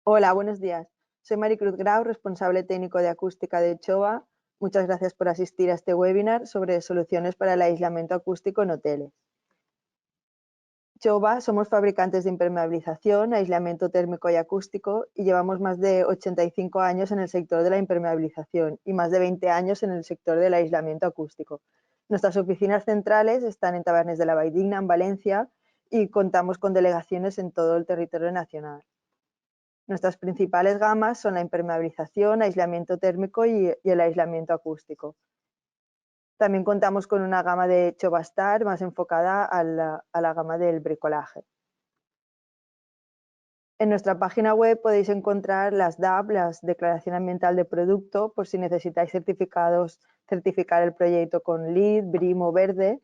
Hola, buenos días. Soy Maricruz Grau, responsable técnico de acústica de Chova. Muchas gracias por asistir a este webinar sobre soluciones para el aislamiento acústico en hoteles. Chova somos fabricantes de impermeabilización, aislamiento térmico y acústico y llevamos más de 85 años en el sector de la impermeabilización y más de 20 años en el sector del aislamiento acústico. Nuestras oficinas centrales están en Tabernes de la Valldigna, en Valencia, y contamos con delegaciones en todo el territorio nacional. Nuestras principales gamas son la impermeabilización, aislamiento térmico y el aislamiento acústico. También contamos con una gama de Chovastar más enfocada a la gama del bricolaje. En nuestra página web podéis encontrar las DAB, las Declaración Ambiental de Producto, por si necesitáis certificar el proyecto con LEED, BREEAM o Verde.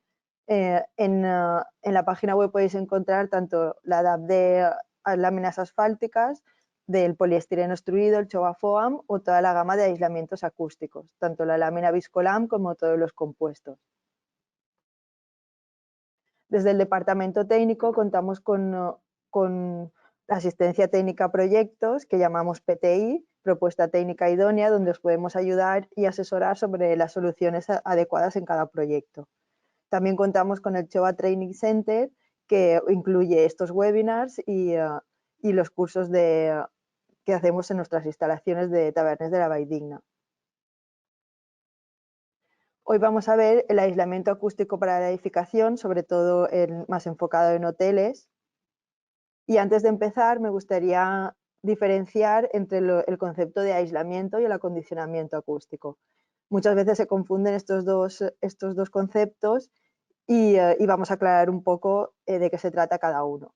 En la página web podéis encontrar tanto la DAB de láminas asfálticas, del poliestireno extruido, el Chovafoam o toda la gama de aislamientos acústicos, tanto la lámina Viscolam como todos los compuestos. Desde el departamento técnico contamos con asistencia técnica a proyectos que llamamos PTI, propuesta técnica idónea, donde os podemos ayudar y asesorar sobre las soluciones adecuadas en cada proyecto. También contamos con el Chova Training Center, que incluye estos webinars y los cursos que hacemos en nuestras instalaciones de Tabernes de la Valldigna. Hoy vamos a ver el aislamiento acústico para la edificación, sobre todo más enfocado en hoteles. Y antes de empezar, me gustaría diferenciar entre el concepto de aislamiento y el acondicionamiento acústico. Muchas veces se confunden estos dos conceptos y vamos a aclarar un poco de qué se trata cada uno.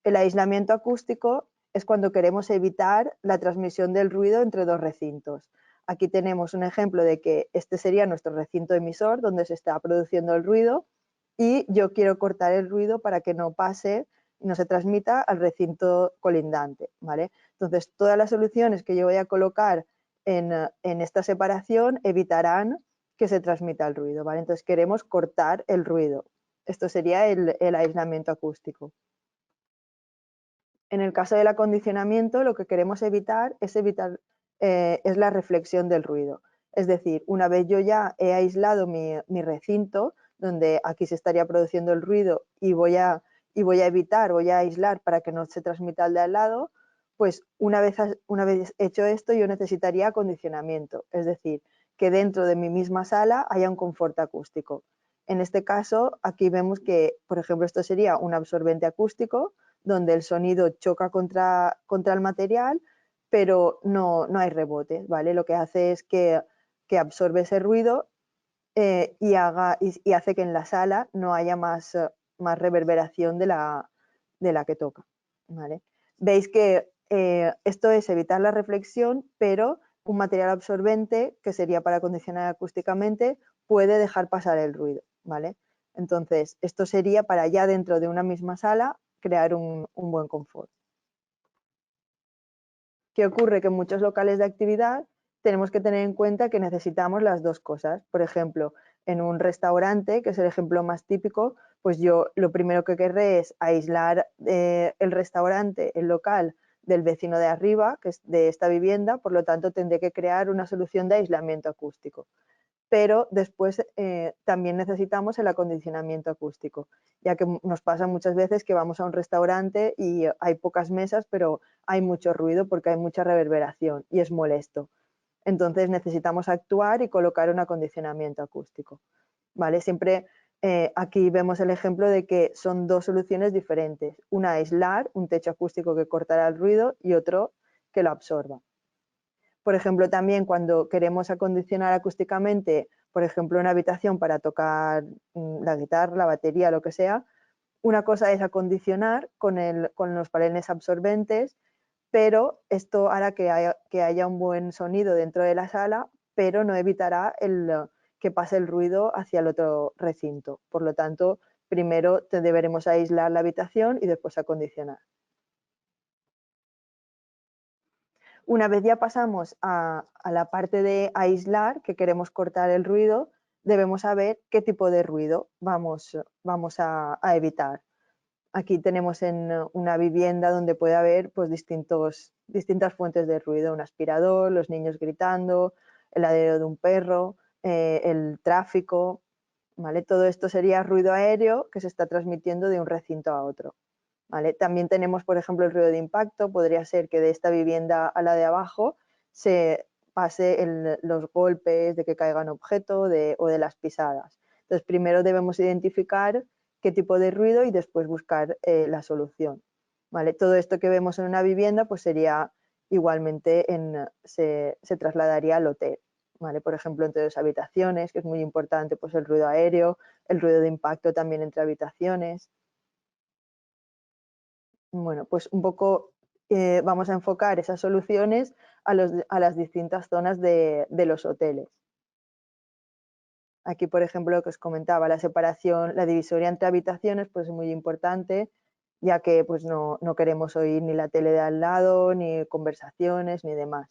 El aislamiento acústico es cuando queremos evitar la transmisión del ruido entre dos recintos. Aquí tenemos un ejemplo de que este sería nuestro recinto emisor, donde se está produciendo el ruido, y yo quiero cortar el ruido para que no pase, no se transmita al recinto colindante, ¿vale? Entonces, todas las soluciones que yo voy a colocar en esta separación evitarán que se transmita el ruido, ¿vale? Entonces, queremos cortar el ruido. Esto sería el aislamiento acústico. En el caso del acondicionamiento, lo que queremos evitar es la reflexión del ruido. Es decir, una vez yo ya he aislado mi recinto, donde aquí se estaría produciendo el ruido y voy a aislar para que no se transmita al de al lado, pues una vez hecho esto yo necesitaría acondicionamiento, es decir, que dentro de mi misma sala haya un confort acústico. En este caso, aquí vemos que, por ejemplo, esto sería un absorbente acústico, donde el sonido choca contra el material, pero no hay rebote, ¿vale? Lo que hace es que absorbe ese ruido y hace que en la sala no haya más reverberación de la que toca, ¿vale? Veis que esto es evitar la reflexión, pero un material absorbente, que sería para acondicionar acústicamente, puede dejar pasar el ruido, ¿vale? Entonces, esto sería para ya dentro de una misma sala crear un buen confort. ¿Qué ocurre? Que en muchos locales de actividad tenemos que tener en cuenta que necesitamos las dos cosas. Por ejemplo, en un restaurante, que es el ejemplo más típico, pues yo lo primero que querré es aislar el restaurante, el local, del vecino de arriba, que es de esta vivienda, por lo tanto tendré que crear una solución de aislamiento acústico. Pero después también necesitamos el acondicionamiento acústico, ya que nos pasa muchas veces que vamos a un restaurante y hay pocas mesas, pero hay mucho ruido porque hay mucha reverberación y es molesto. Entonces necesitamos actuar y colocar un acondicionamiento acústico, ¿vale? Siempre aquí vemos el ejemplo de que son dos soluciones diferentes. Una aislar, un techo acústico que cortará el ruido, y otro que lo absorba. Por ejemplo, también cuando queremos acondicionar acústicamente, por ejemplo, una habitación para tocar la guitarra, la batería, lo que sea, una cosa es acondicionar con los paneles absorbentes, pero esto hará que haya un buen sonido dentro de la sala, pero no evitará que pase el ruido hacia el otro recinto. Por lo tanto, primero deberemos aislar la habitación y después acondicionar. Una vez ya pasamos a la parte de aislar, que queremos cortar el ruido, debemos saber qué tipo de ruido vamos a evitar. Aquí tenemos en una vivienda donde puede haber pues, distintas fuentes de ruido, un aspirador, los niños gritando, el ladrido de un perro, el tráfico, ¿vale? Todo esto sería ruido aéreo que se está transmitiendo de un recinto a otro, ¿vale? También tenemos, por ejemplo, el ruido de impacto. Podría ser que de esta vivienda a la de abajo se pase los golpes, de que caigan objetos o de las pisadas. Entonces, primero debemos identificar qué tipo de ruido y después buscar la solución, ¿vale? Todo esto que vemos en una vivienda pues sería igualmente se trasladaría al hotel, ¿vale? Por ejemplo, entre dos habitaciones, que es muy importante, pues el ruido aéreo, el ruido de impacto también entre habitaciones. Bueno, pues un poco vamos a enfocar esas soluciones a las distintas zonas de los hoteles. Aquí, por ejemplo, lo que os comentaba, la separación, la divisoria entre habitaciones, pues es muy importante, ya que pues no queremos oír ni la tele de al lado, ni conversaciones, ni demás.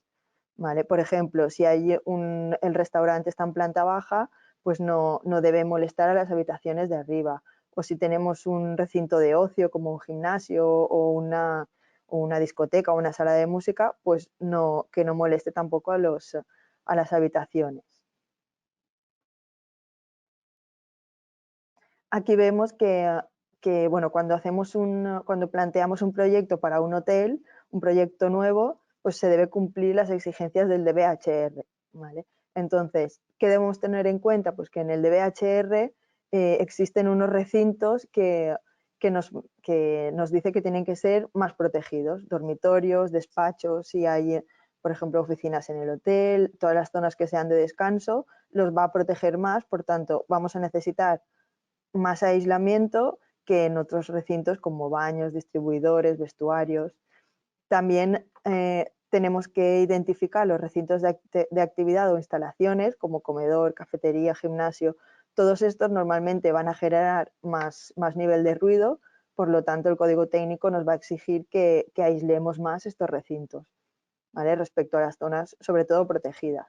¿Vale? Por ejemplo, si el restaurante está en planta baja, pues no debe molestar a las habitaciones de arriba. O si tenemos un recinto de ocio como un gimnasio o una discoteca o una sala de música, pues que no moleste tampoco a las habitaciones. Aquí vemos que bueno, cuando planteamos un proyecto para un hotel, un proyecto nuevo, pues se debe cumplir las exigencias del DBHR, ¿vale? Entonces, ¿qué debemos tener en cuenta? Pues que en el DBHR existen unos recintos que nos, que nos dice que tienen que ser más protegidos, dormitorios, despachos, si hay, por ejemplo, oficinas en el hotel, todas las zonas que sean de descanso, los va a proteger más, por tanto, vamos a necesitar más aislamiento que en otros recintos como baños, distribuidores, vestuarios. También tenemos que identificar los recintos de actividad o instalaciones como comedor, cafetería, gimnasio. Todos estos normalmente van a generar más nivel de ruido, por lo tanto el código técnico nos va a exigir que aislemos más estos recintos, ¿vale? Respecto a las zonas sobre todo protegidas.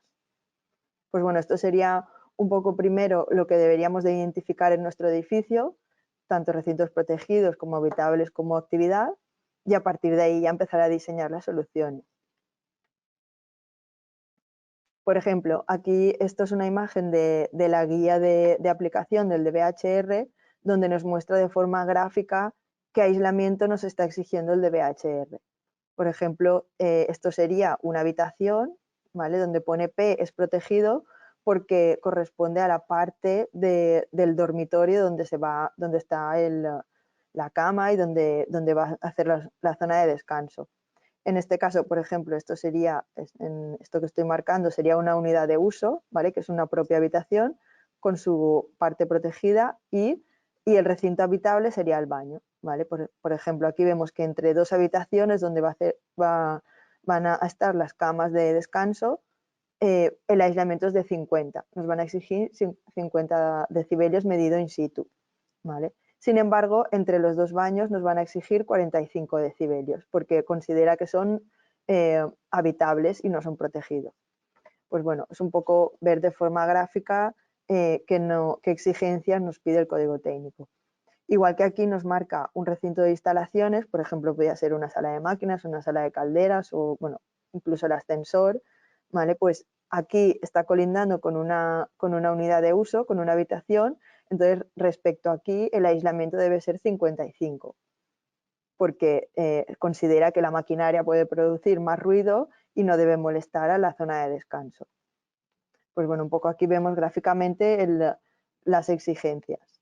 Pues bueno, esto sería un poco primero lo que deberíamos de identificar en nuestro edificio, tanto recintos protegidos como habitables como actividad, y a partir de ahí ya empezar a diseñar las soluciones. Por ejemplo, aquí esto es una imagen de la guía de aplicación del DBHR, donde nos muestra de forma gráfica qué aislamiento nos está exigiendo el DBHR. Por ejemplo, esto sería una habitación, ¿vale? Donde pone P es protegido porque corresponde a la parte del dormitorio donde está la cama y donde va a hacer la zona de descanso. En este caso, por ejemplo, esto que estoy marcando sería una unidad de uso, ¿vale? Que es una propia habitación con su parte protegida y el recinto habitable sería el baño, ¿vale? Por ejemplo, aquí vemos que entre dos habitaciones donde van a estar las camas de descanso, el aislamiento es de 50. Nos van a exigir 50 decibelios medido in situ, ¿vale? Sin embargo, entre los dos baños nos van a exigir 45 decibelios porque considera que son habitables y no son protegidos. Pues bueno, es un poco ver de forma gráfica qué exigencias nos pide el código técnico. Igual que aquí nos marca un recinto de instalaciones, por ejemplo, podría ser una sala de máquinas, una sala de calderas o, bueno, incluso el ascensor, ¿vale? Pues aquí está colindando con una unidad de uso, con una habitación, entonces respecto a aquí el aislamiento debe ser 55, porque considera que la maquinaria puede producir más ruido y no debe molestar a la zona de descanso. Pues bueno, un poco aquí vemos gráficamente las exigencias.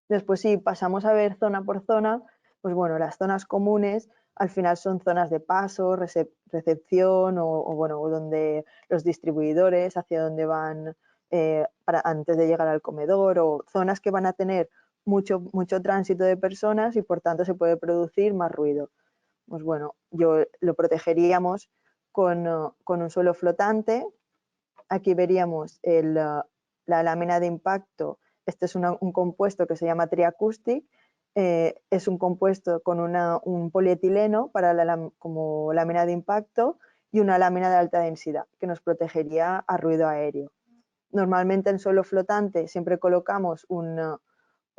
Después, si pasamos a ver zona por zona, pues bueno, las zonas comunes al final son zonas de paso, recepción o donde los distribuidores, hacia donde van antes de llegar al comedor, o zonas que van a tener mucho tránsito de personas y por tanto se puede producir más ruido. Pues bueno, lo protegeríamos con un suelo flotante. Aquí veríamos la lámina de impacto. Este es un compuesto que se llama Triacoustic. Es un compuesto con un polietileno como lámina de impacto y una lámina de alta densidad que nos protegería a ruido aéreo. Normalmente en suelo flotante siempre colocamos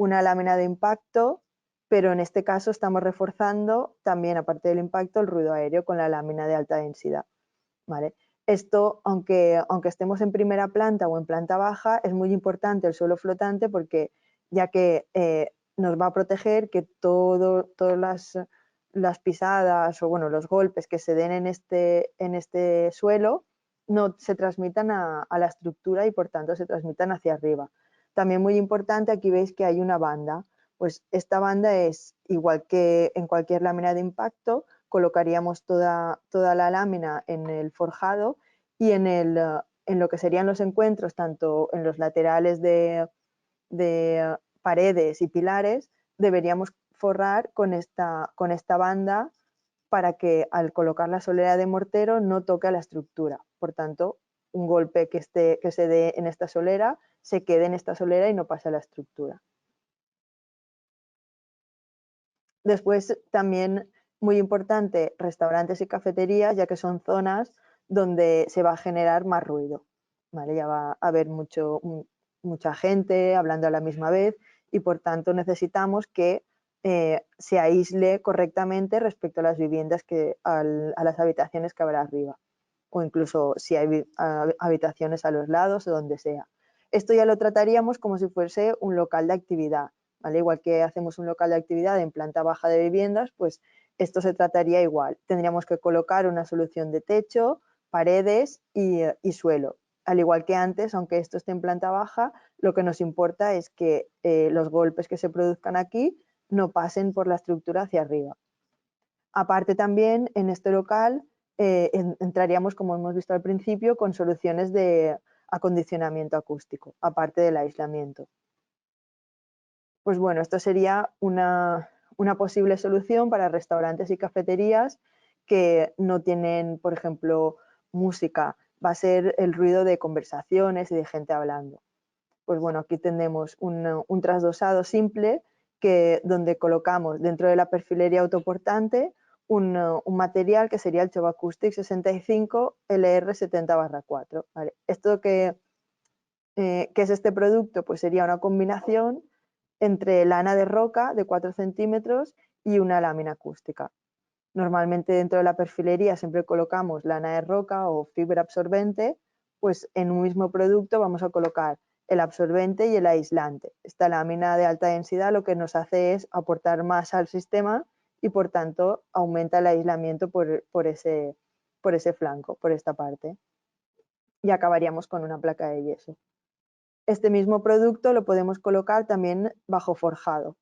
una lámina de impacto, pero en este caso estamos reforzando también, aparte del impacto, el ruido aéreo con la lámina de alta densidad, ¿vale? Esto, aunque estemos en primera planta o en planta baja, es muy importante el suelo flotante porque ya que nos va a proteger que todas las pisadas o bueno, los golpes que se den en este suelo no se transmitan a la estructura y por tanto se transmitan hacia arriba. También muy importante, aquí veis que hay una banda, pues esta banda es igual que en cualquier lámina de impacto, colocaríamos toda la lámina en el forjado y en lo que serían los encuentros, tanto en los laterales de paredes y pilares, deberíamos forrar con esta banda para que al colocar la solera de mortero no toque a la estructura. Por tanto, un golpe que se dé en esta solera se quede en esta solera y no pase a la estructura. Después también muy importante restaurantes y cafeterías, ya que son zonas donde se va a generar más ruido, ¿vale? Ya va a haber mucha gente hablando a la misma vez y por tanto necesitamos que se aísle correctamente respecto a las viviendas a las habitaciones que habrá arriba o incluso si hay habitaciones a los lados o donde sea. Esto ya lo trataríamos como si fuese un local de actividad, ¿vale? Igual que hacemos un local de actividad en planta baja de viviendas, pues esto se trataría igual. Tendríamos que colocar una solución de techo, paredes y suelo. Al igual que antes, aunque esto esté en planta baja, lo que nos importa es que los golpes que se produzcan aquí no pasen por la estructura hacia arriba. Aparte también en este local entraríamos, como hemos visto al principio, con soluciones de acondicionamiento acústico, aparte del aislamiento. Pues bueno, esto sería una posible solución para restaurantes y cafeterías que no tienen, por ejemplo, música. Va a ser el ruido de conversaciones y de gente hablando. Pues bueno, aquí tenemos un trasdosado simple donde colocamos dentro de la perfilería autoportante un material que sería el Chovacoustic 65 LR70/4. ¿Vale? Esto ¿qué es este producto? Pues sería una combinación entre lana de roca de 4 centímetros y una lámina acústica. Normalmente dentro de la perfilería siempre colocamos lana de roca o fibra absorbente, pues en un mismo producto vamos a colocar el absorbente y el aislante. Esta lámina de alta densidad lo que nos hace es aportar más al sistema y por tanto aumenta el aislamiento por ese flanco, por esta parte. Y acabaríamos con una placa de yeso. Este mismo producto lo podemos colocar también bajo forjado.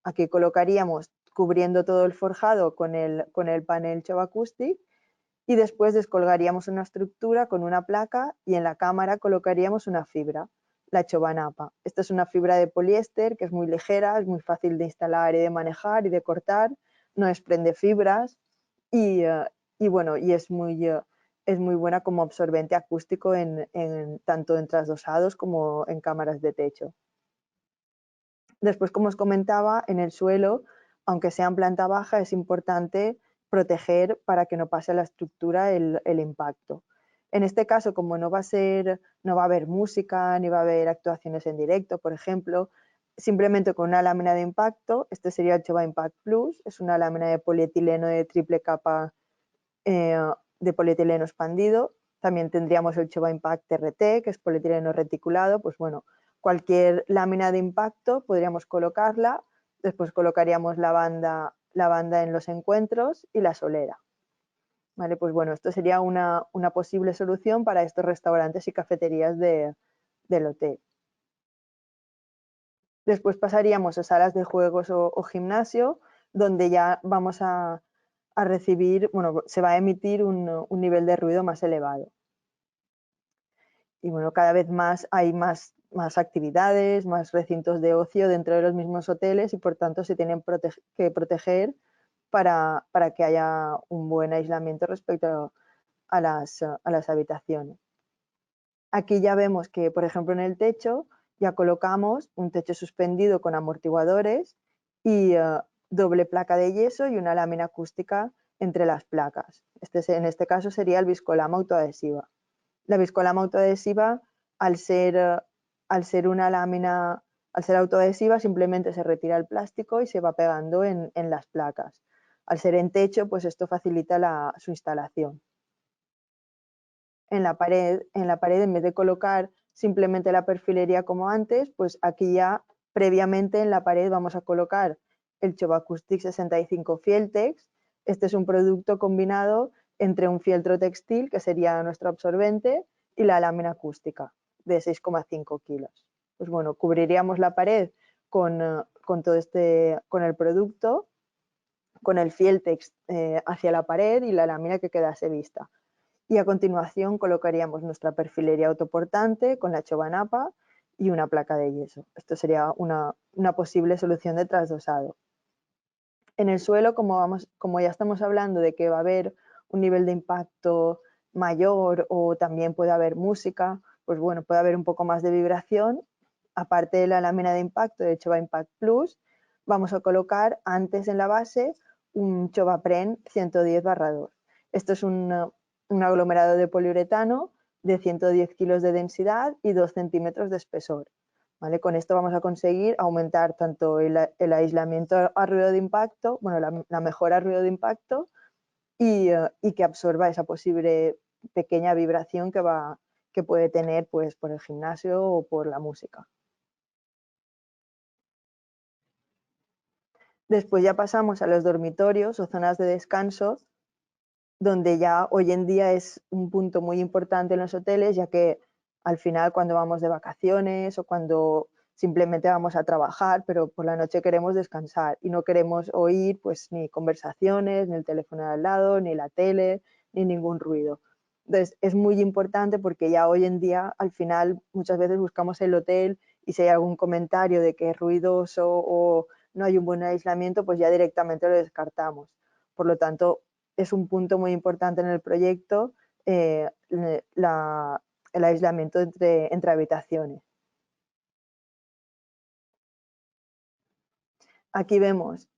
Aquí colocaríamos cubriendo todo el forjado con el panel Chovacoustic y después descolgaríamos una estructura con una placa y en la cámara colocaríamos una fibra, la Chovanapa. Esta es una fibra de poliéster que es muy ligera, es muy fácil de instalar y de manejar y de cortar, no desprende fibras y bueno, y es muy buena como absorbente acústico tanto en trasdosados como en cámaras de techo. Después, como os comentaba, en el suelo, aunque sea en planta baja, es importante proteger para que no pase a la estructura el impacto. En este caso, como no va a haber música ni va a haber actuaciones en directo, por ejemplo, simplemente con una lámina de impacto, este sería el Chova Impact Plus, es una lámina de polietileno de triple capa de polietileno expandido. También tendríamos el Chova Impact RT, que es polietileno reticulado, pues bueno, cualquier lámina de impacto podríamos colocarla, después colocaríamos la banda en los encuentros y la solera. ¿Vale? Pues bueno, esto sería una posible solución para estos restaurantes y cafeterías del hotel. Después pasaríamos a salas de juegos o gimnasio, donde ya vamos a recibir, bueno, se va a emitir un nivel de ruido más elevado. Y bueno, cada vez más hay más actividades, más recintos de ocio dentro de los mismos hoteles y por tanto se tienen que proteger para que haya un buen aislamiento respecto a las habitaciones. Aquí ya vemos que, por ejemplo, en el techo ya colocamos un techo suspendido con amortiguadores y doble placa de yeso y una lámina acústica entre las placas. En este caso sería el viscolama autoadhesiva. La viscolama autoadhesiva, al ser una lámina Al ser autoadhesiva simplemente se retira el plástico y se va pegando en las placas. Al ser en techo, pues esto facilita su instalación. En la pared, en vez de colocar simplemente la perfilería como antes, pues aquí ya previamente en la pared vamos a colocar el Chovacoustic 65 Fieltex. Este es un producto combinado entre un fieltro textil, que sería nuestro absorbente, y la lámina acústica de 6,5 kilos. Pues bueno, cubriríamos la pared con todo con el producto, con el Fieltex hacia la pared y la lámina que quedase vista. Y a continuación colocaríamos nuestra perfilería autoportante con la chobanapa y una placa de yeso. Esto sería una posible solución de trasdosado. En el suelo, como ya estamos hablando de que va a haber un nivel de impacto mayor o también puede haber música, pues bueno, puede haber un poco más de vibración. Aparte de la lámina de impacto de Chova Impact Plus, vamos a colocar antes en la base un Chovapren 110/2. Esto es un aglomerado de poliuretano de 110 kilos de densidad y 2 centímetros de espesor. ¿Vale? Con esto vamos a conseguir aumentar tanto el aislamiento a ruido de impacto, bueno, la mejora a ruido de impacto y que absorba esa posible pequeña vibración que puede tener pues, por el gimnasio o por la música. Después ya pasamos a los dormitorios o zonas de descanso, donde ya hoy en día es un punto muy importante en los hoteles, ya que al final cuando vamos de vacaciones o cuando simplemente vamos a trabajar, pero por la noche queremos descansar y no queremos oír pues ni conversaciones, ni el teléfono de al lado, ni la tele, ni ningún ruido. Entonces es muy importante porque ya hoy en día al final muchas veces buscamos el hotel y si hay algún comentario de que es ruidoso o no hay un buen aislamiento, pues ya directamente lo descartamos. Por lo tanto, es un punto muy importante en el proyecto el aislamiento entre habitaciones. Aquí vemos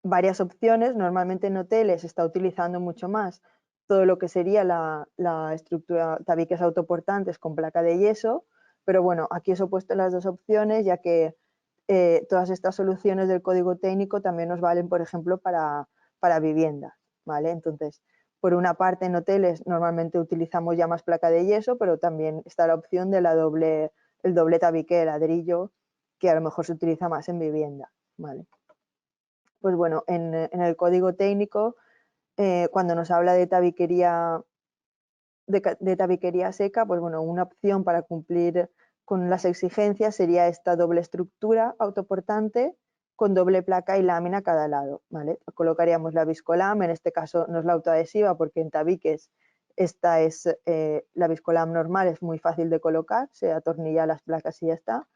varias opciones. Normalmente en hoteles se está utilizando mucho más todo lo que sería la estructura tabiques autoportantes con placa de yeso, pero bueno, aquí os he puesto las dos opciones, ya que todas estas soluciones del código técnico también nos valen, por ejemplo, para viviendas, ¿vale? Entonces, por una parte en hoteles normalmente utilizamos ya más placa de yeso, pero también está la opción de el doble tabique de ladrillo, que a lo mejor se utiliza más en vivienda, ¿vale? Pues bueno, en el código técnico, cuando nos habla de tabiquería, de tabiquería seca, pues bueno, una opción para cumplir con las exigencias sería esta doble estructura autoportante con doble placa y lámina a cada lado, ¿vale? Colocaríamos la viscolam, en este caso no es la autoadhesiva porque en tabiques esta es la viscolam normal, es muy fácil de colocar, se atornilla las placas y ya está.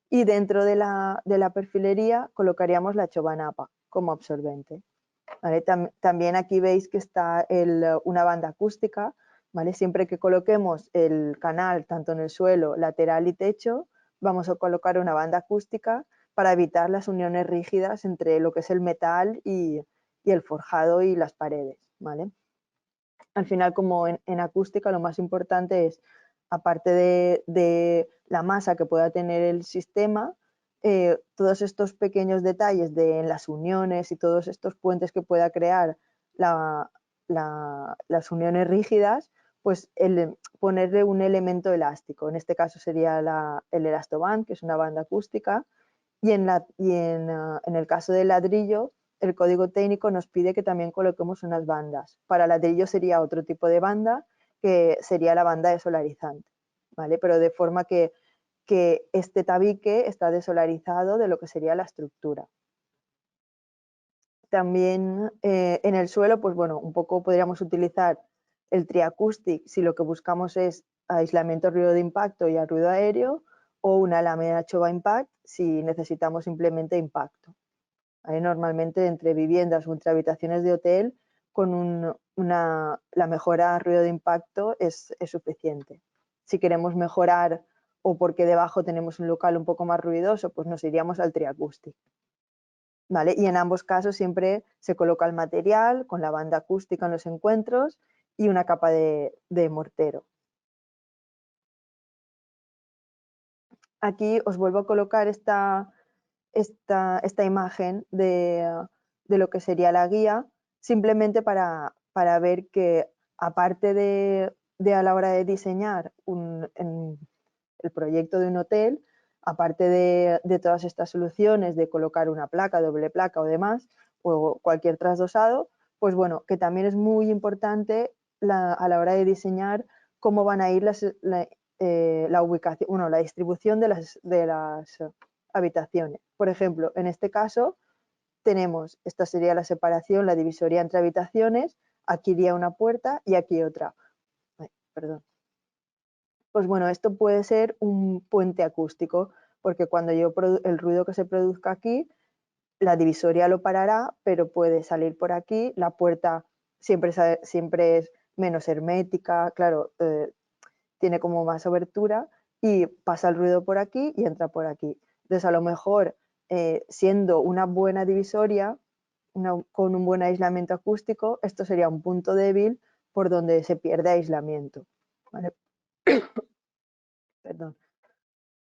Y dentro de la perfilería colocaríamos la chobanapa como absorbente. ¿Vale? También aquí veis que está una banda acústica, ¿vale? Siempre que coloquemos el canal tanto en el suelo, lateral y techo, vamos a colocar una banda acústica para evitar las uniones rígidas entre lo que es el metal y el forjado y las paredes, ¿vale? Al final, como en acústica, lo más importante es, aparte de la masa que pueda tener el sistema, todos estos pequeños detalles en las uniones y todos estos puentes que pueda crear las uniones rígidas, pues ponerle un elemento elástico. En este caso sería el elastoband, que es una banda acústica, en el caso del ladrillo, el código técnico nos pide que también coloquemos unas bandas. Para ladrillo sería otro tipo de banda, que sería la banda desolarizante, ¿vale? Pero de forma que este tabique está desolarizado de lo que sería la estructura. También en el suelo, pues bueno, un poco podríamos utilizar el Triacoustic si lo que buscamos es aislamiento ruido de impacto y al ruido aéreo, o una lámina Chova Impact si necesitamos simplemente impacto. ¿Vale? Normalmente entre viviendas o entre habitaciones de hotel, con la mejora a ruido de impacto es suficiente. Si queremos mejorar o porque debajo tenemos un local un poco más ruidoso, pues nos iríamos al Triacoustic. ¿Vale? Y en ambos casos siempre se coloca el material con la banda acústica en los encuentros y una capa de mortero. Aquí os vuelvo a colocar esta imagen de lo que sería la guía, simplemente para ver que aparte de a la hora de diseñar el proyecto de un hotel, aparte de todas estas soluciones de colocar una placa, doble placa o demás, o cualquier trasdosado, pues bueno, que también es muy importante a la hora de diseñar cómo van a ir la ubicación, bueno, la distribución de las habitaciones. Por ejemplo, en este caso tenemos, esta sería la separación, la divisoria entre habitaciones, aquí iría una puerta y aquí otra. Ay, perdón. Pues bueno, esto puede ser un puente acústico, porque cuando el ruido que se produzca aquí, la divisoria lo parará, pero puede salir por aquí, la puerta siempre es menos hermética, claro, tiene como más abertura y pasa el ruido por aquí y entra por aquí. Entonces, a lo mejor, siendo una buena divisoria, con un buen aislamiento acústico, esto sería un punto débil por donde se pierde aislamiento. ¿Vale? Perdón.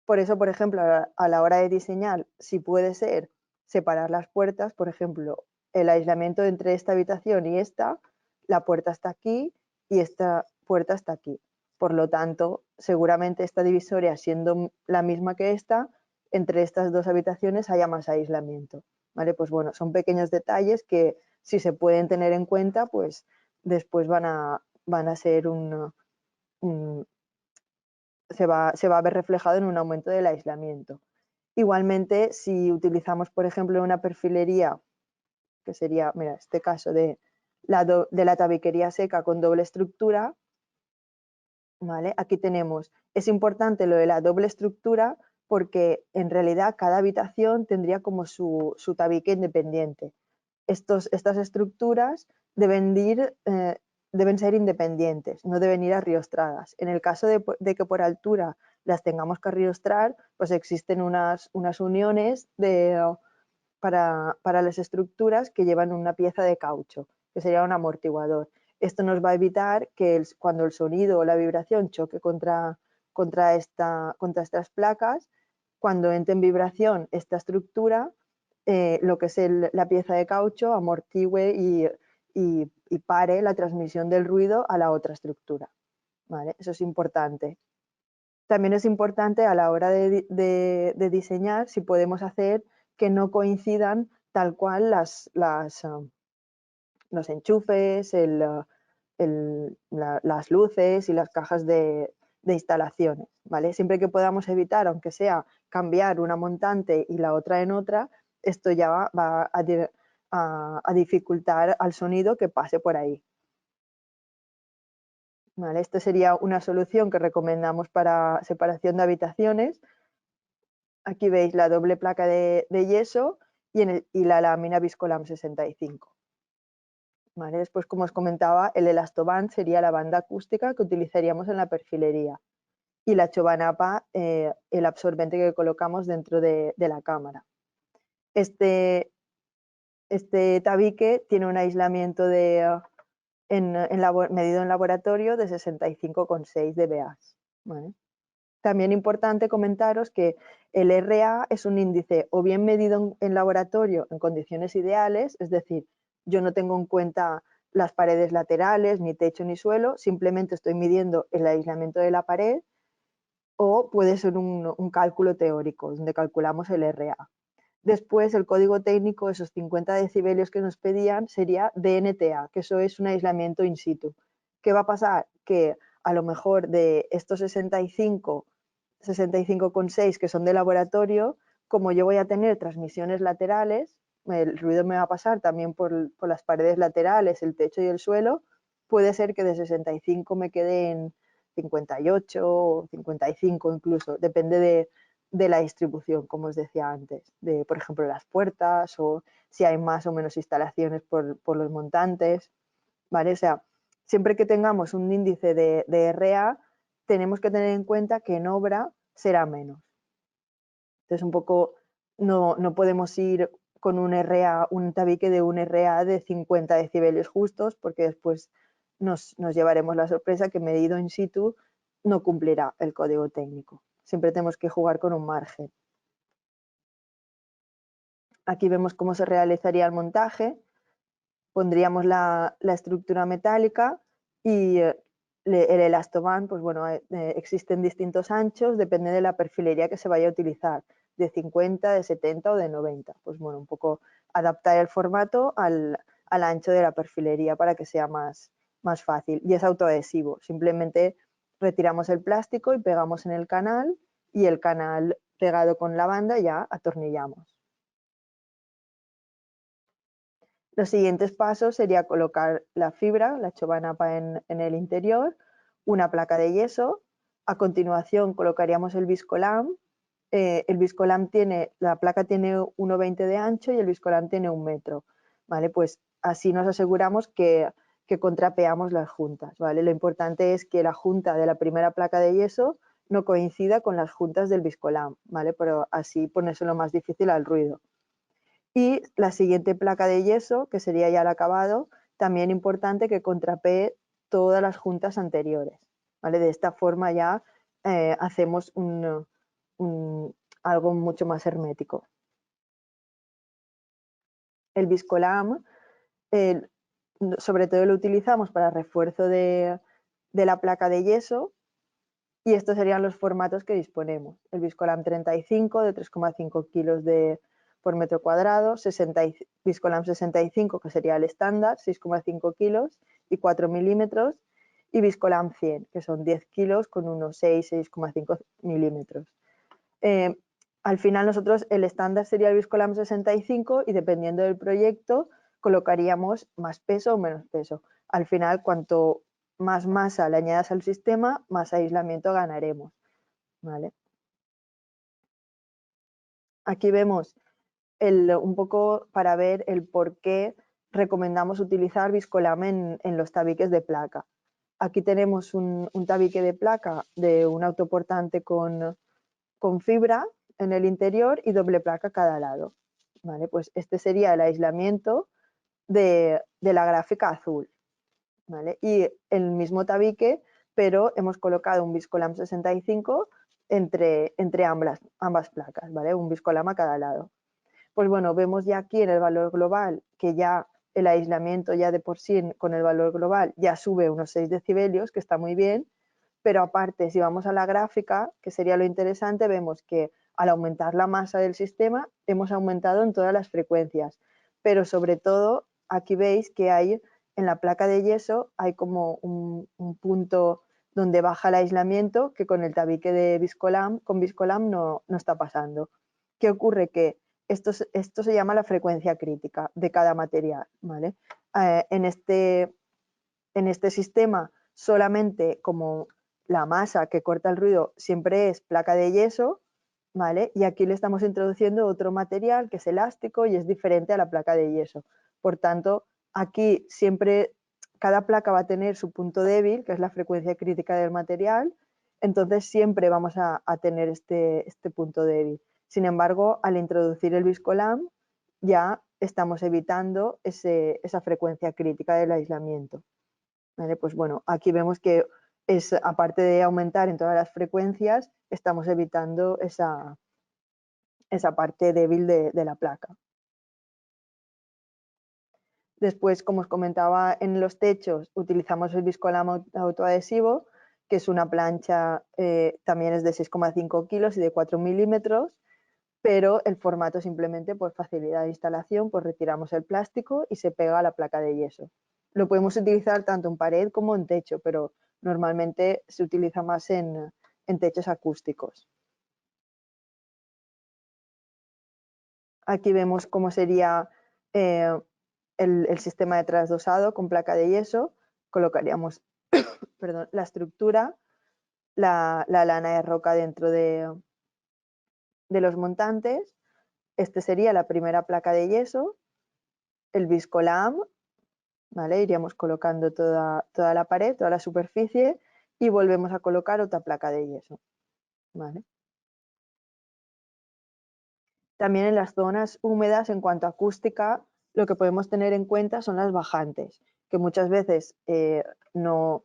Por eso, por ejemplo, a la hora de diseñar, si puede ser separar las puertas, por ejemplo, el aislamiento entre esta habitación y esta, la puerta está aquí y esta puerta está aquí. Por lo tanto, seguramente esta divisoria, siendo la misma que esta, entre estas dos habitaciones haya más aislamiento. ¿Vale? Pues bueno, son pequeños detalles que si se pueden tener en cuenta, pues después van a ser se va a ver reflejado en un aumento del aislamiento. Igualmente, si utilizamos, por ejemplo, una perfilería, que sería, mira, este caso de la tabiquería seca con doble estructura, ¿vale? Aquí tenemos, es importante lo de la doble estructura porque en realidad cada habitación tendría como su tabique independiente. Estas estructuras deben ser independientes, no deben ir arriostradas. En el caso de que por altura las tengamos que arriostrar, pues existen unas uniones para las estructuras que llevan una pieza de caucho, que sería un amortiguador. Esto nos va a evitar que cuando el sonido o la vibración choque contra estas placas, cuando entre en vibración esta estructura, lo que es la pieza de caucho amortigüe y pare la transmisión del ruido a la otra estructura. ¿Vale? Eso es importante. También es importante a la hora de diseñar si podemos hacer que no coincidan tal cual los enchufes, las luces y las cajas de instalaciones. ¿Vale? Siempre que podamos evitar, aunque sea cambiar una montante y la otra en otra, esto ya va a dificultar al sonido que pase por ahí. ¿Vale? Esta sería una solución que recomendamos para separación de habitaciones. Aquí veis la doble placa de yeso y la lámina Viscolam 65. ¿Vale? Después, como os comentaba, el elastoband sería la banda acústica que utilizaríamos en la perfilería y la chobanapa, el absorbente que colocamos dentro de la cámara. Este tabique tiene un aislamiento medido en laboratorio de 65,6 dBA. ¿Vale? También importante comentaros que el RA es un índice o bien medido en laboratorio en condiciones ideales, es decir, yo no tengo en cuenta las paredes laterales, ni techo ni suelo, simplemente estoy midiendo el aislamiento de la pared, o puede ser un cálculo teórico, donde calculamos el RA. Después, el código técnico, esos 50 decibelios que nos pedían, sería DNTA, que eso es un aislamiento in situ. ¿Qué va a pasar? Que a lo mejor de estos 65,6 que son de laboratorio, como yo voy a tener transmisiones laterales, el ruido me va a pasar también por las paredes laterales, el techo y el suelo, puede ser que de 65 me quede en 58 o 55 incluso, depende de la distribución, como os decía antes, de por ejemplo las puertas o si hay más o menos instalaciones por los montantes, ¿vale? O sea, siempre que tengamos un índice de RA, tenemos que tener en cuenta que en obra será menos. Entonces, un poco no podemos ir con un tabique de un RA de 50 decibelios justos, porque después nos llevaremos la sorpresa que medido in situ no cumplirá el código técnico. siempre tenemos que jugar con un margen. Aquí vemos cómo se realizaría el montaje. Pondríamos la estructura metálica y el elastoband, pues bueno, existen distintos anchos, depende de la perfilería que se vaya a utilizar, de 50, de 70 o de 90. Pues bueno, un poco adaptar el formato al ancho de la perfilería para que sea más fácil. Y es autoadhesivo, simplemente retiramos el plástico y pegamos en el canal, y el canal pegado con la banda ya atornillamos. Los siguientes pasos sería colocar la fibra, la chobanapa en el interior, una placa de yeso. A continuación colocaríamos el viscolam. El viscolam la placa tiene 1,20 de ancho y el viscolam tiene 1 metro. ¿Vale? Pues así nos aseguramos que contrapeamos las juntas. ¿Vale? Lo importante es que la junta de la primera placa de yeso no coincida con las juntas del viscolam, ¿vale? Pero así ponérselo más difícil al ruido. Y la siguiente placa de yeso, que sería ya el acabado, también importante que contrapee todas las juntas anteriores. ¿Vale? De esta forma ya hacemos algo mucho más hermético. El viscolam, sobre todo lo utilizamos para refuerzo de la placa de yeso, y estos serían los formatos que disponemos. El viscolam 35 de 3,5 kilos por metro cuadrado, viscolam 65, que sería el estándar, 6,5 kilos y 4 milímetros, y viscolam 100, que son 10 kilos con unos 6,5 milímetros. Al final nosotros el estándar sería el viscolam 65 y dependiendo del proyecto colocaríamos más peso o menos peso. Al final, cuanto más masa le añadas al sistema, más aislamiento ganaremos. ¿Vale? Aquí vemos un poco para ver el por qué recomendamos utilizar viscolam en los tabiques de placa. Aquí tenemos un tabique de placa de un autoportante con fibra en el interior y doble placa a cada lado. ¿Vale? Pues este sería el aislamiento de la gráfica azul. ¿Vale? Y el mismo tabique, pero hemos colocado un viscolam 65 entre ambas placas, ¿vale? Un viscolam a cada lado. Pues bueno, vemos ya aquí en el valor global que ya el aislamiento ya de por sí con el valor global ya sube unos 6 decibelios, que está muy bien, pero aparte, si vamos a la gráfica, que sería lo interesante, vemos que al aumentar la masa del sistema hemos aumentado en todas las frecuencias, pero sobre todo aquí veis que hay en la placa de yeso hay como un punto donde baja el aislamiento que con el tabique de con viscolam no está pasando. ¿Qué ocurre? Que esto se llama la frecuencia crítica de cada material, ¿vale? En este sistema solamente como la masa que corta el ruido siempre es placa de yeso, ¿vale? Y aquí le estamos introduciendo otro material que es elástico y es diferente a la placa de yeso. Por tanto, aquí siempre cada placa va a tener su punto débil, que es la frecuencia crítica del material, entonces siempre vamos a tener este punto débil. Sin embargo, al introducir el viscolam ya estamos evitando esa frecuencia crítica del aislamiento. ¿Vale? Pues bueno, aquí vemos que aparte de aumentar en todas las frecuencias, estamos evitando esa parte débil de la placa. Después, como os comentaba, en los techos utilizamos el viscolam autoadhesivo, que es una plancha, también es de 6,5 kilos y de 4 milímetros, pero el formato simplemente por facilidad de instalación, pues retiramos el plástico y se pega a la placa de yeso. Lo podemos utilizar tanto en pared como en techo, pero normalmente se utiliza más en techos acústicos. Aquí vemos cómo sería el sistema de trasdosado con placa de yeso. Colocaríamos perdón, la estructura, la lana de roca dentro de los montantes. Este sería la primera placa de yeso, el viscolam, ¿vale? Iríamos colocando toda la pared, toda la superficie y volvemos a colocar otra placa de yeso, ¿vale? También en las zonas húmedas, en cuanto a acústica, lo que podemos tener en cuenta son las bajantes, que muchas veces no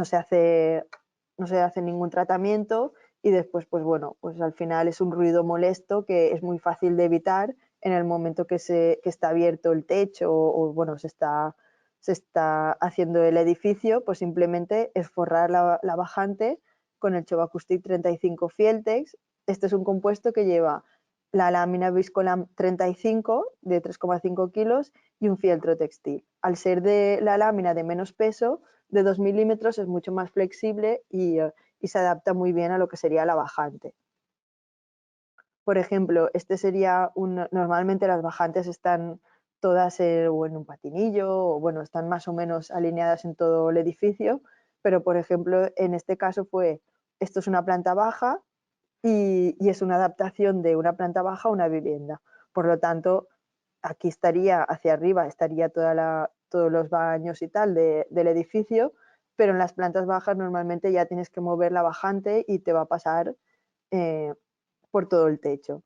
se hace ningún tratamiento y después, pues bueno, pues al final es un ruido molesto que es muy fácil de evitar en el momento que está abierto el techo o bueno, se está haciendo el edificio, pues simplemente es forrar la bajante con el Chovacoustic 35 Fieltex. Este es un compuesto que lleva la lámina Viscolam 35 de 3,5 kilos y un fieltro textil. Al ser de la lámina de menos peso, de 2 milímetros, es mucho más flexible y se adapta muy bien a lo que sería la bajante. Por ejemplo, normalmente las bajantes están todas o en un patinillo o bueno, están más o menos alineadas en todo el edificio, pero por ejemplo, en este caso esto es una planta baja y es una adaptación de una planta baja a una vivienda. Por lo tanto, aquí estaría hacia arriba, estaría todos los baños y tal del edificio, pero en las plantas bajas normalmente ya tienes que mover la bajante y te va a pasar eh, por todo el techo.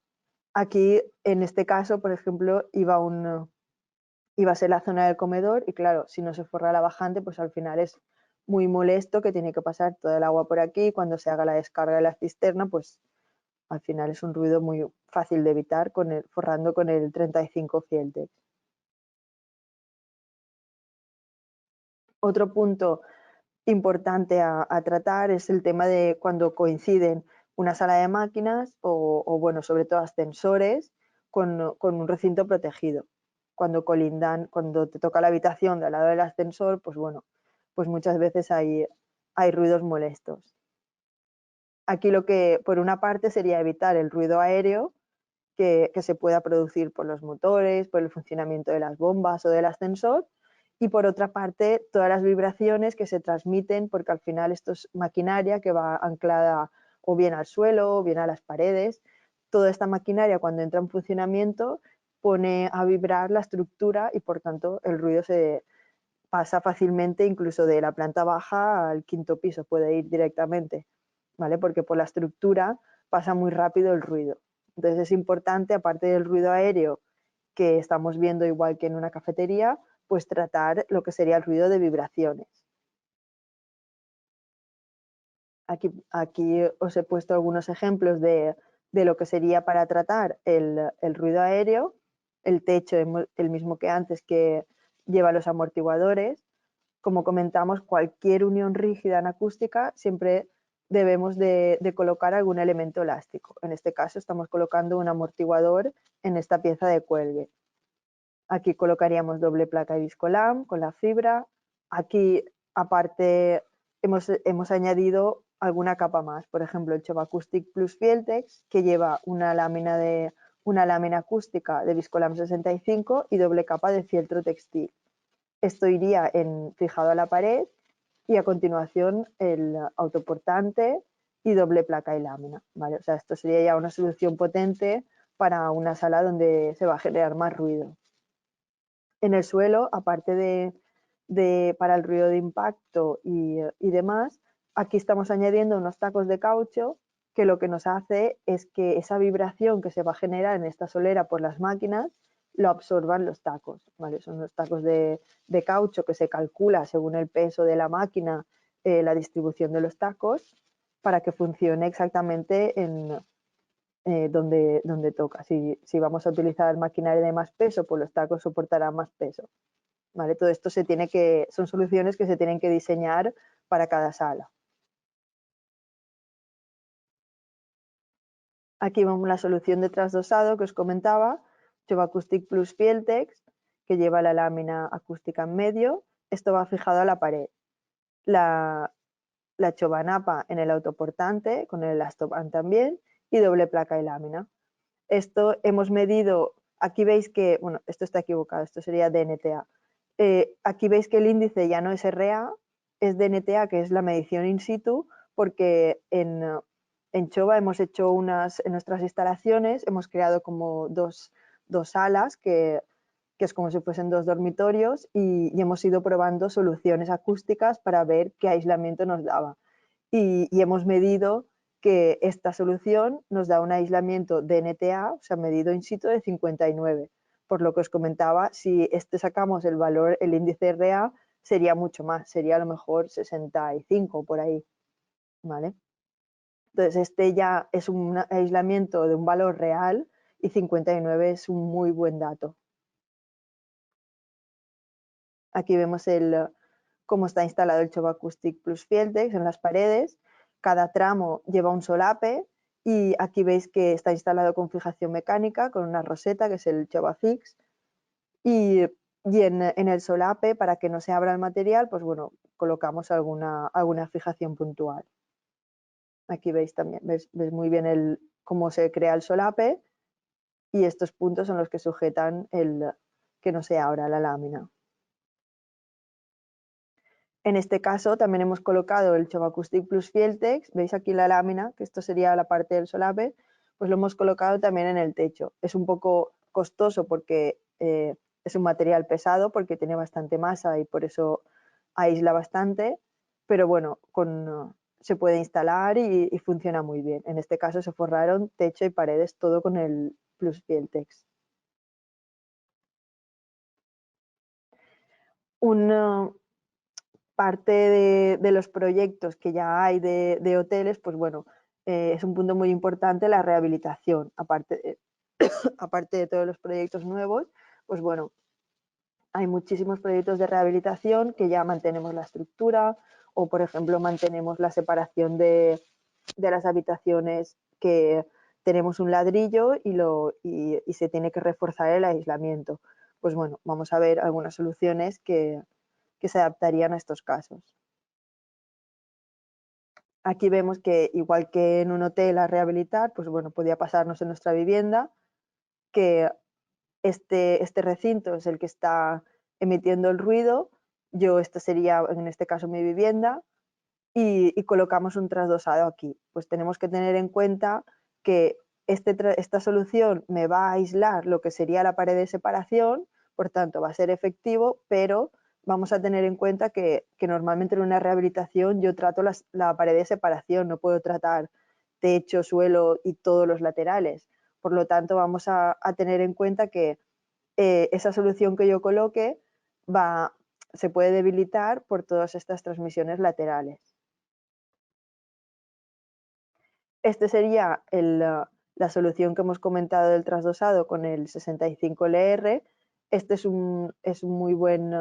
Aquí, en este caso, por ejemplo, iba a ser la zona del comedor y claro, si no se forra la bajante, pues al final es muy molesto que tiene que pasar todo el agua por aquí. Cuando se haga la descarga de la cisterna, pues al final es un ruido muy fácil de evitar forrando con el 35 Fieltex. Otro punto importante a tratar es el tema de cuando coinciden una sala de máquinas o bueno, sobre todo ascensores con un recinto protegido. Cuando te toca la habitación de al lado del ascensor, pues bueno, pues muchas veces hay ruidos molestos. Aquí lo que por una parte sería evitar el ruido aéreo que se pueda producir por los motores, por el funcionamiento de las bombas o del ascensor, y por otra parte todas las vibraciones que se transmiten, porque al final esto es maquinaria que va anclada o bien al suelo o bien a las paredes. Toda esta maquinaria cuando entra en funcionamiento pone a vibrar la estructura y por tanto el ruido se pasa fácilmente incluso de la planta baja al quinto piso, puede ir directamente, ¿vale? Porque por la estructura pasa muy rápido el ruido. Entonces es importante, aparte del ruido aéreo que estamos viendo igual que en una cafetería, pues tratar lo que sería el ruido de vibraciones. Aquí os he puesto algunos ejemplos de lo que sería para tratar el ruido aéreo, el techo, el mismo que antes que lleva los amortiguadores. Como comentamos, cualquier unión rígida en acústica siempre debemos de colocar algún elemento elástico. En este caso estamos colocando un amortiguador en esta pieza de cuelgue. Aquí colocaríamos doble placa de viscolam con la fibra. Aquí aparte hemos añadido alguna capa más, por ejemplo el Chovacoustic Plus Fieltex que lleva una lámina acústica de viscolam 65 y doble capa de fieltro textil. Esto iría fijado a la pared y a continuación el autoportante y doble placa y lámina, ¿vale? O sea, esto sería ya una solución potente para una sala donde se va a generar más ruido. En el suelo, aparte para el ruido de impacto y demás, aquí estamos añadiendo unos tacos de caucho que lo que nos hace es que esa vibración que se va a generar en esta solera por las máquinas lo absorban los tacos, ¿vale? Son los tacos de caucho que se calcula según el peso de la máquina, la distribución de los tacos para que funcione exactamente donde toca. Si vamos a utilizar maquinaria de más peso, pues los tacos soportarán más peso. ¿Vale? Todo esto son soluciones que se tienen que diseñar para cada sala. Aquí vemos la solución de trasdosado que os comentaba, Chovacoustic Plus Fieltex, que lleva la lámina acústica en medio. Esto va fijado a la pared. La chobanapa en el autoportante, con el elastoband también, y doble placa y lámina. Esto hemos medido, aquí veis que, bueno, esto está equivocado, esto sería DNTA. Aquí veis que el índice ya no es RA, es DNTA, que es la medición in situ, porque en Chova hemos hecho en nuestras instalaciones, hemos creado como dos salas, que es como si fuesen dos dormitorios, y hemos ido probando soluciones acústicas para ver qué aislamiento nos daba. Y hemos medido que esta solución nos da un aislamiento de NTA, o sea, medido in situ de 59. Por lo que os comentaba, si sacamos el valor, el índice RA, sería mucho más, sería a lo mejor 65 por ahí, ¿vale? Entonces este ya es un aislamiento de un valor real y 59 es un muy buen dato. Aquí vemos cómo está instalado el Chovo Acoustic Plus Fieltex en las paredes. Cada tramo lleva un solape y aquí veis que está instalado con fijación mecánica, con una roseta que es el Chovafix. Y en el solape, para que no se abra el material, pues bueno, colocamos alguna fijación puntual. Aquí veis también, ves muy bien cómo se crea el solape y estos puntos son los que sujetan que no se abra la lámina. En este caso también hemos colocado el Chovo Acoustic Plus Fieltex, veis aquí la lámina, que esto sería la parte del solape, pues lo hemos colocado también en el techo. Es un poco costoso porque es un material pesado, porque tiene bastante masa y por eso aísla bastante, pero bueno, se puede instalar y funciona muy bien. En este caso se forraron techo y paredes todo con el Plus Fieltex. Una parte de los proyectos que ya hay de hoteles, pues bueno, es un punto muy importante la rehabilitación. Aparte de todos los proyectos nuevos, pues bueno, hay muchísimos proyectos de rehabilitación que ya mantenemos la estructura o, por ejemplo, mantenemos la separación de las habitaciones que tenemos un ladrillo y se tiene que reforzar el aislamiento. Pues bueno, vamos a ver algunas soluciones que se adaptarían a estos casos. Aquí vemos que igual que en un hotel a rehabilitar, pues bueno, podía pasarnos en nuestra vivienda, que este recinto es el que está emitiendo el ruido, este sería en este caso mi vivienda, y colocamos un trasdosado aquí. Pues tenemos que tener en cuenta que esta solución me va a aislar lo que sería la pared de separación, por tanto va a ser efectivo, pero vamos a tener en cuenta que normalmente en una rehabilitación yo trato la pared de separación, no puedo tratar techo, suelo y todos los laterales. Por lo tanto, vamos a tener en cuenta que esa solución que yo coloque se puede debilitar por todas estas transmisiones laterales. Este sería la solución que hemos comentado del trasdosado con el 65LR. Este es un muy buen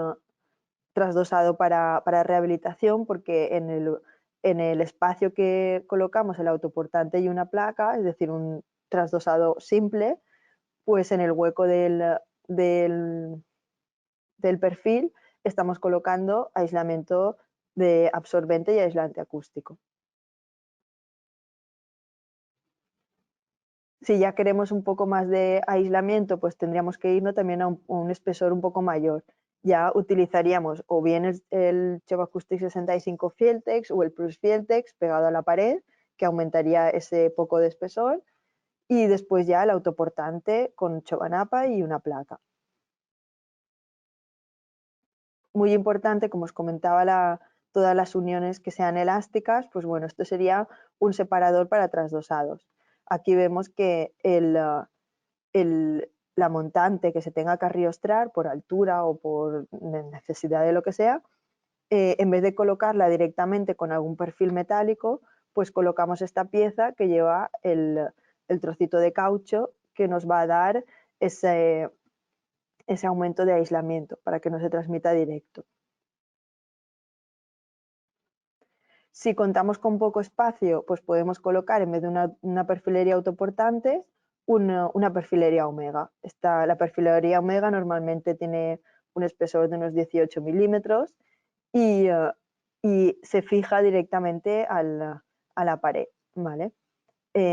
trasdosado para rehabilitación porque en el espacio que colocamos el autoportante y una placa, es decir, un trasdosado simple, pues en el hueco del perfil estamos colocando aislamiento de absorbente y aislante acústico. Si ya queremos un poco más de aislamiento, pues tendríamos que irnos también a un espesor un poco mayor. Ya utilizaríamos o bien el Chovo Acoustic 65 Fieltex o el Plus Fieltex pegado a la pared, que aumentaría ese poco de espesor, y después ya el autoportante con chobanapa y una placa. Muy importante, como os comentaba, todas las uniones que sean elásticas, pues bueno, esto sería un separador para trasdosados. Aquí vemos que la montante que se tenga que arriostrar por altura o por necesidad de lo que sea, en vez de colocarla directamente con algún perfil metálico, pues colocamos esta pieza que lleva el trocito de caucho que nos va a dar ese aumento de aislamiento para que no se transmita directo. Si contamos con poco espacio, pues podemos colocar en vez de una perfilería autoportante, una perfilería omega. La perfilería omega normalmente tiene un espesor de unos 18 milímetros y se fija directamente a la pared. ¿Vale?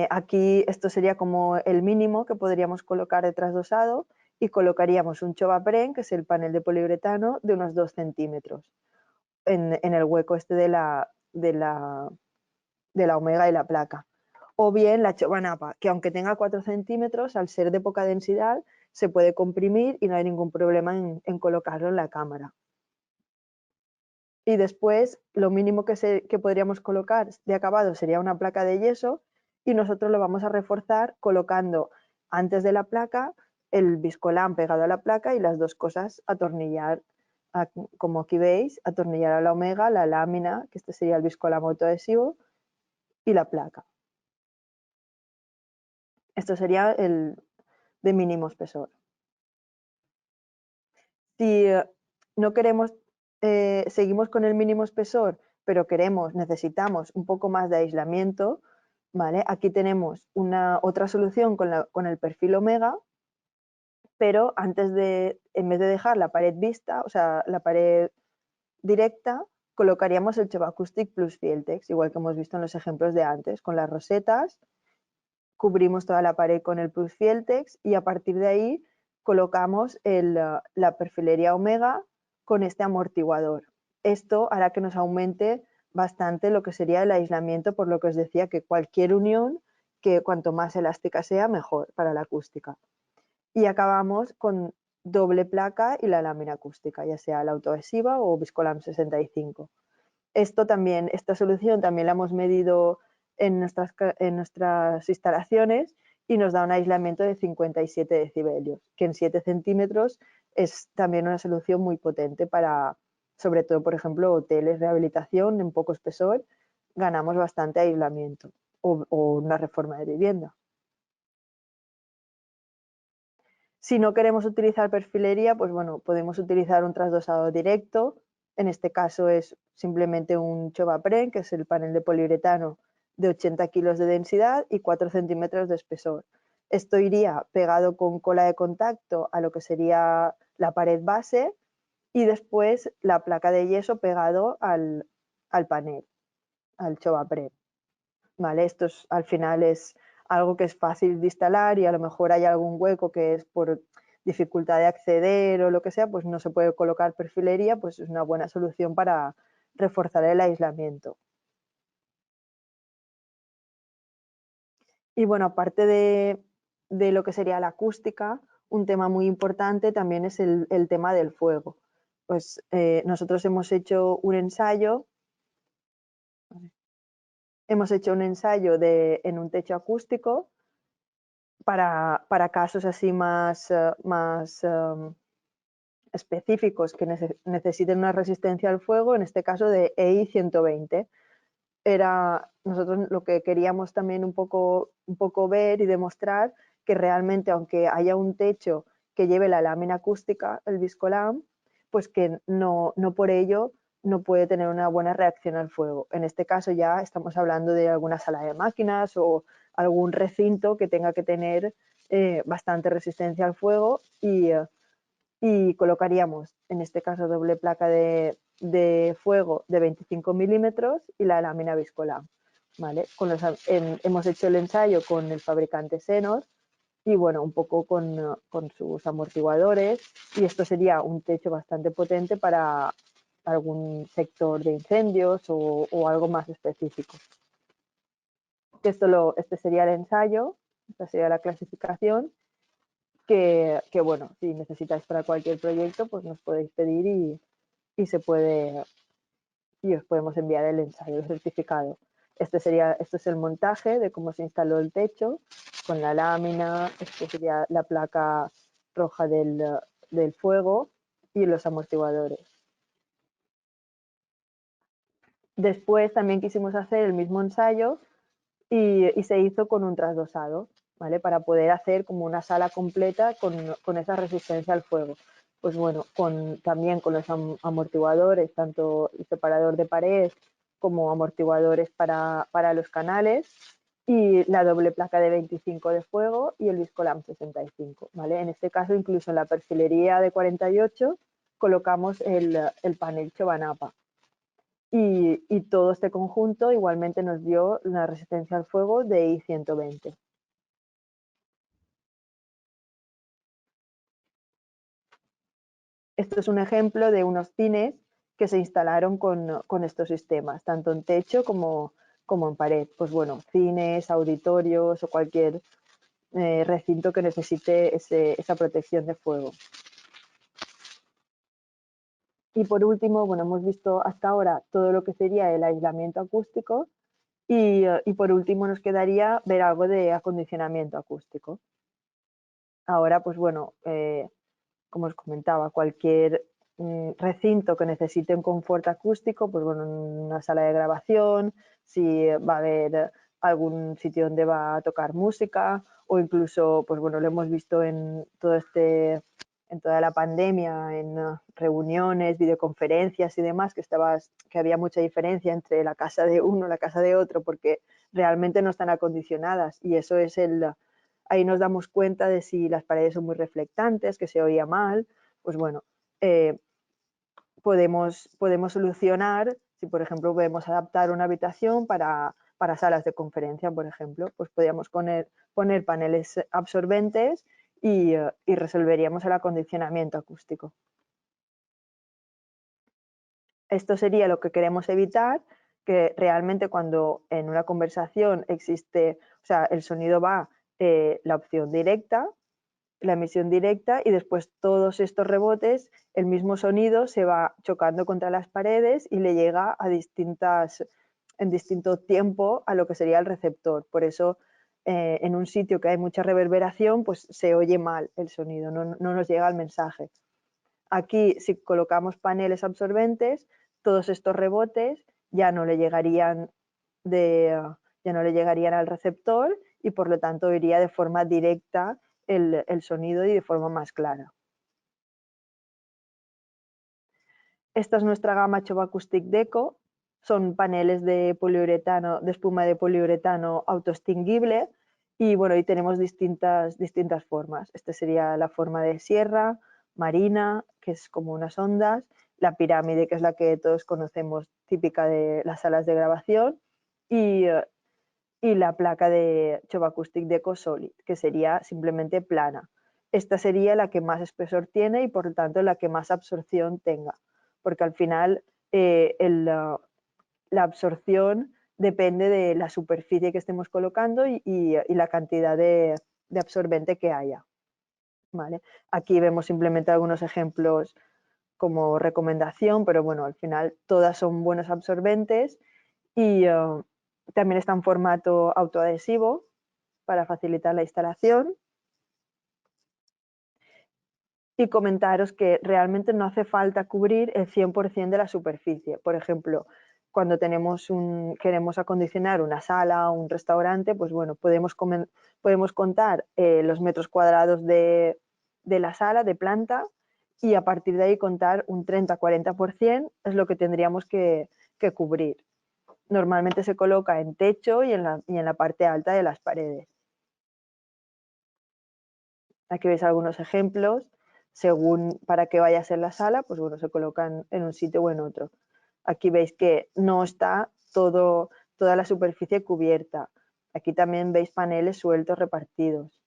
Aquí esto sería como el mínimo que podríamos colocar de trasdosado y colocaríamos un Chovapren, que es el panel de poliuretano, de unos 2 centímetros en el hueco este de la omega y la placa. O bien la chobanapa, que aunque tenga 4 centímetros, al ser de poca densidad, se puede comprimir y no hay ningún problema en colocarlo en la cámara. Y después, lo mínimo que podríamos colocar de acabado sería una placa de yeso y nosotros lo vamos a reforzar colocando antes de la placa el viscolán pegado a la placa y las dos cosas atornillar, como aquí veis, atornillar a la omega, la lámina, que este sería el viscolán autoadhesivo, y la placa. Esto sería el de mínimo espesor. Si no queremos, seguimos con el mínimo espesor, pero necesitamos un poco más de aislamiento, ¿vale? Aquí tenemos otra solución con el perfil omega, pero en vez de dejar la pared vista, o sea, la pared directa, colocaríamos el Choba Acoustic plus Fieltex, igual que hemos visto en los ejemplos de antes, con las rosetas, cubrimos toda la pared con el plus Fieltex y a partir de ahí colocamos la perfilería omega con este amortiguador. Esto hará que nos aumente bastante lo que sería el aislamiento, por lo que os decía que cualquier unión, que cuanto más elástica sea, mejor para la acústica. Y acabamos con doble placa y la lámina acústica, ya sea la autoadhesiva o Viscolam 65. Esta solución también la hemos medido en nuestras instalaciones y nos da un aislamiento de 57 decibelios, que en 7 centímetros es también una solución muy potente para, sobre todo, por ejemplo, hoteles, rehabilitación en poco espesor, ganamos bastante aislamiento o una reforma de vivienda. Si no queremos utilizar perfilería, pues bueno, podemos utilizar un trasdosado directo. En este caso es simplemente un Chobapren, que es el panel de poliuretano de 80 kilos de densidad y 4 centímetros de espesor. Esto iría pegado con cola de contacto a lo que sería la pared base y después la placa de yeso pegado al panel, al Chobapren. ¿Vale? Al final es algo que es fácil de instalar y a lo mejor hay algún hueco que es por dificultad de acceder o lo que sea, pues no se puede colocar perfilería, pues es una buena solución para reforzar el aislamiento. Y bueno, aparte de lo que sería la acústica, un tema muy importante también es el tema del fuego. Pues nosotros hemos hecho un ensayo en un techo acústico para casos así más específicos que necesiten una resistencia al fuego, en este caso de EI 120. Nosotros lo que queríamos también un poco ver y demostrar que realmente, aunque haya un techo que lleve la lámina acústica, el Viscolam, pues que no por ello no puede tener una buena reacción al fuego. En este caso ya estamos hablando de alguna sala de máquinas o algún recinto que tenga que tener bastante resistencia al fuego y colocaríamos, en este caso, doble placa de fuego de 25 milímetros y la lámina Viscolam. ¿Vale? Hemos hecho el ensayo con el fabricante Senor y bueno, un poco con sus amortiguadores y esto sería un techo bastante potente para algún sector de incendios o algo más específico. Este sería el ensayo, esta sería la clasificación que bueno, si necesitáis para cualquier proyecto, pues nos podéis pedir y os podemos enviar el ensayo certificado. Este es el montaje de cómo se instaló el techo con la lámina, esto sería la placa roja del fuego y los amortiguadores. Después también quisimos hacer el mismo ensayo y se hizo con un trasdosado, ¿vale? Para poder hacer como una sala completa con esa resistencia al fuego. Pues bueno, también con los amortiguadores, tanto el separador de pared como amortiguadores para los canales y la doble placa de 25 de fuego y el Viscolam 65, ¿vale? En este caso, incluso en la perfilería de 48 colocamos el panel Chobanapa. Y todo este conjunto igualmente nos dio una resistencia al fuego de I 120. Esto es un ejemplo de unos cines que se instalaron con estos sistemas, tanto en techo como en pared. Pues bueno, cines, auditorios o cualquier recinto que necesite esa protección de fuego. Y por último, bueno, hemos visto hasta ahora todo lo que sería el aislamiento acústico y por último nos quedaría ver algo de acondicionamiento acústico. Ahora, pues bueno, como os comentaba, cualquier recinto que necesite un confort acústico, pues bueno, una sala de grabación, si va a haber algún sitio donde va a tocar música, o incluso, pues bueno, lo hemos visto en en toda la pandemia, en reuniones, videoconferencias y demás, que había mucha diferencia entre la casa de uno y la casa de otro, porque realmente no están acondicionadas, y eso es ahí nos damos cuenta de si las paredes son muy reflectantes, que se oía mal. Pues bueno, eh, podemos solucionar, si por ejemplo podemos adaptar una habitación para salas de conferencia, por ejemplo, pues podríamos poner paneles absorbentes y resolveríamos el acondicionamiento acústico. Esto sería lo que queremos evitar, que realmente cuando en una conversación existe, o sea, el sonido va la opción directa, la emisión directa, y después todos estos rebotes, el mismo sonido se va chocando contra las paredes y le llega en distinto tiempo a lo que sería el receptor. Por eso en un sitio que hay mucha reverberación, pues se oye mal el sonido, no nos llega el mensaje. Aquí, si colocamos paneles absorbentes, todos estos rebotes ya no le llegarían, ya no le llegarían al receptor, y por lo tanto iría de forma directa el sonido y de forma más clara. Esta es nuestra gama Choba Acoustic Deco. Son paneles de poliuretano, de espuma de poliuretano autoextinguible, y bueno, y tenemos distintas formas. Esta sería la forma de sierra, marina, que es como unas ondas, la pirámide, que es la que todos conocemos, típica de las salas de grabación, y, y la placa de Choba Acoustic Deco Solid, que sería simplemente plana. Esta sería la que más espesor tiene y por lo tanto la que más absorción tenga, porque al final la absorción depende de la superficie que estemos colocando y la cantidad de absorbente que haya. ¿Vale? Aquí vemos simplemente algunos ejemplos como recomendación, pero bueno, al final todas son buenos absorbentes, y también está en formato autoadhesivo para facilitar la instalación. Y comentaros que realmente no hace falta cubrir el 100% de la superficie. Por ejemplo, cuando queremos acondicionar una sala o un restaurante, pues bueno, podemos contar los metros cuadrados de la sala, de planta, y a partir de ahí contar un 30-40% es lo que tendríamos que cubrir. Normalmente se coloca en techo y en la parte alta de las paredes. Aquí veis algunos ejemplos, según para qué vaya a ser la sala, pues bueno, se colocan en un sitio o en otro. Aquí veis que no está toda la superficie cubierta. Aquí también veis paneles sueltos repartidos.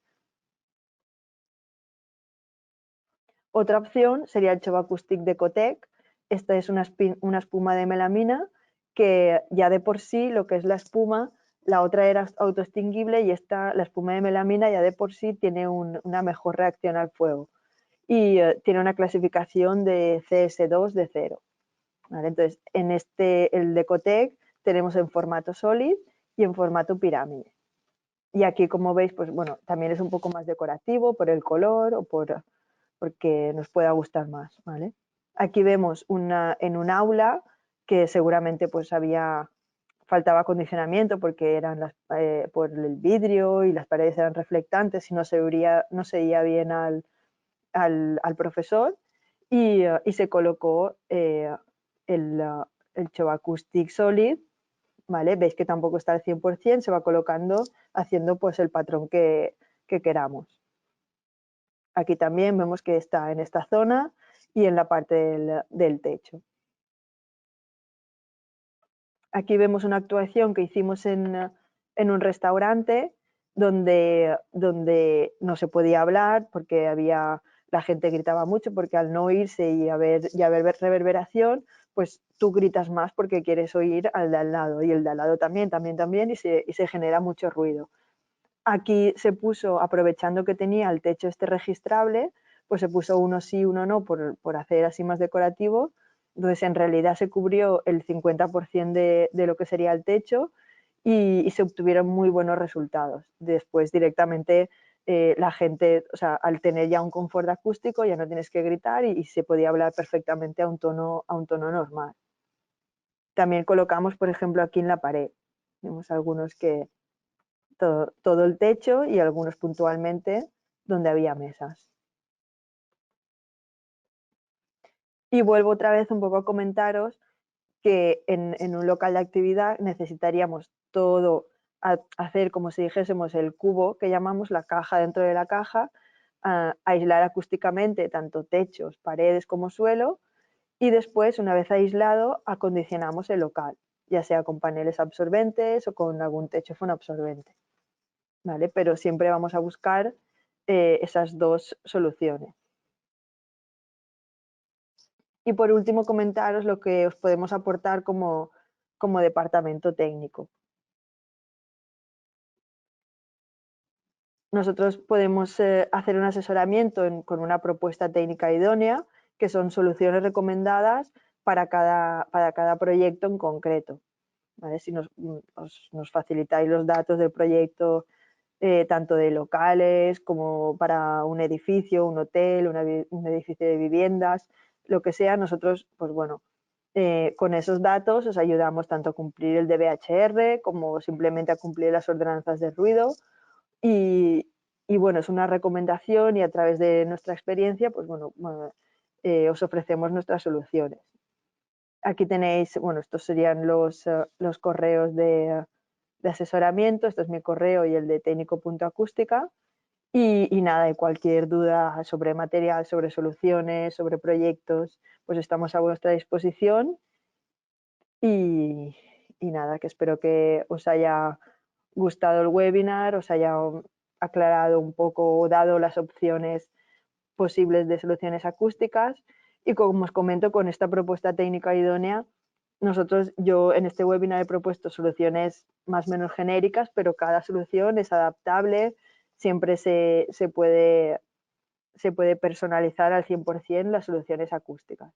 Otra opción sería el Choba Acoustic Decotec. Esta es una espuma de melamina que ya de por sí, lo que es la espuma, la otra era autoextinguible, y la espuma de melamina ya de por sí tiene una mejor reacción al fuego, y tiene una clasificación de CS2 de 0. ¿Vale? Entonces, el Decotec tenemos en formato solid y en formato pirámide. Y aquí, como veis, pues bueno, también es un poco más decorativo por el color o porque nos pueda gustar más, ¿vale? Aquí vemos en un aula que seguramente pues faltaba acondicionamiento porque por el vidrio y las paredes eran reflectantes y no se oía bien al profesor, y se colocó el Choba Acoustic Solid, ¿vale? Veis que tampoco está al 100%, se va colocando haciendo pues el patrón que queramos. Aquí también vemos que está en esta zona y en la parte del techo. Aquí vemos una actuación que hicimos en un restaurante donde no se podía hablar porque la gente gritaba mucho, porque al no oírse y haber reverberación, pues tú gritas más porque quieres oír al de al lado, y el de al lado también, y se genera mucho ruido. Aquí se puso, aprovechando que tenía el techo este registrable, pues se puso uno sí, uno no, por hacer así más decorativo. Entonces, en realidad se cubrió el 50% de lo que sería el techo, y se obtuvieron muy buenos resultados. Después, directamente, la gente, o sea, al tener ya un confort acústico, ya no tienes que gritar, y se podía hablar perfectamente a un tono normal. También colocamos, por ejemplo, aquí en la pared. Tenemos algunos que todo el techo y algunos puntualmente donde había mesas. Y vuelvo otra vez un poco a comentaros que en un local de actividad necesitaríamos todo, hacer como si dijésemos el cubo que llamamos la caja dentro de la caja, aislar acústicamente tanto techos, paredes como suelo, y después, una vez aislado, acondicionamos el local, ya sea con paneles absorbentes o con algún techo fonoabsorbente, ¿vale? Pero siempre vamos a buscar esas dos soluciones. Y por último, comentaros lo que os podemos aportar como departamento técnico. Nosotros podemos hacer un asesoramiento con una propuesta técnica idónea, que son soluciones recomendadas para cada proyecto en concreto. ¿Vale? Si nos facilitáis los datos del proyecto, tanto de locales como para un edificio, un hotel, un edificio de viviendas, lo que sea, nosotros, pues bueno, con esos datos os ayudamos tanto a cumplir el DBHR como simplemente a cumplir las ordenanzas de ruido y, y bueno, es una recomendación y a través de nuestra experiencia, pues bueno, os ofrecemos nuestras soluciones. Aquí tenéis, bueno, estos serían los correos de asesoramiento, este es mi correo y el de técnico.acústica. Y nada, de cualquier duda sobre material, sobre soluciones, sobre proyectos, pues estamos a vuestra disposición. Y, y nada, que espero que os haya gustado el webinar, os haya aclarado un poco o dado las opciones posibles de soluciones acústicas. Y como os comento, con esta propuesta técnica idónea, yo en este webinar he propuesto soluciones más o menos genéricas, pero cada solución es adaptable, siempre se puede personalizar al 100% las soluciones acústicas.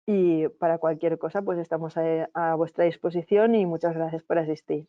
Y para cualquier cosa, pues estamos a vuestra disposición y muchas gracias por asistir.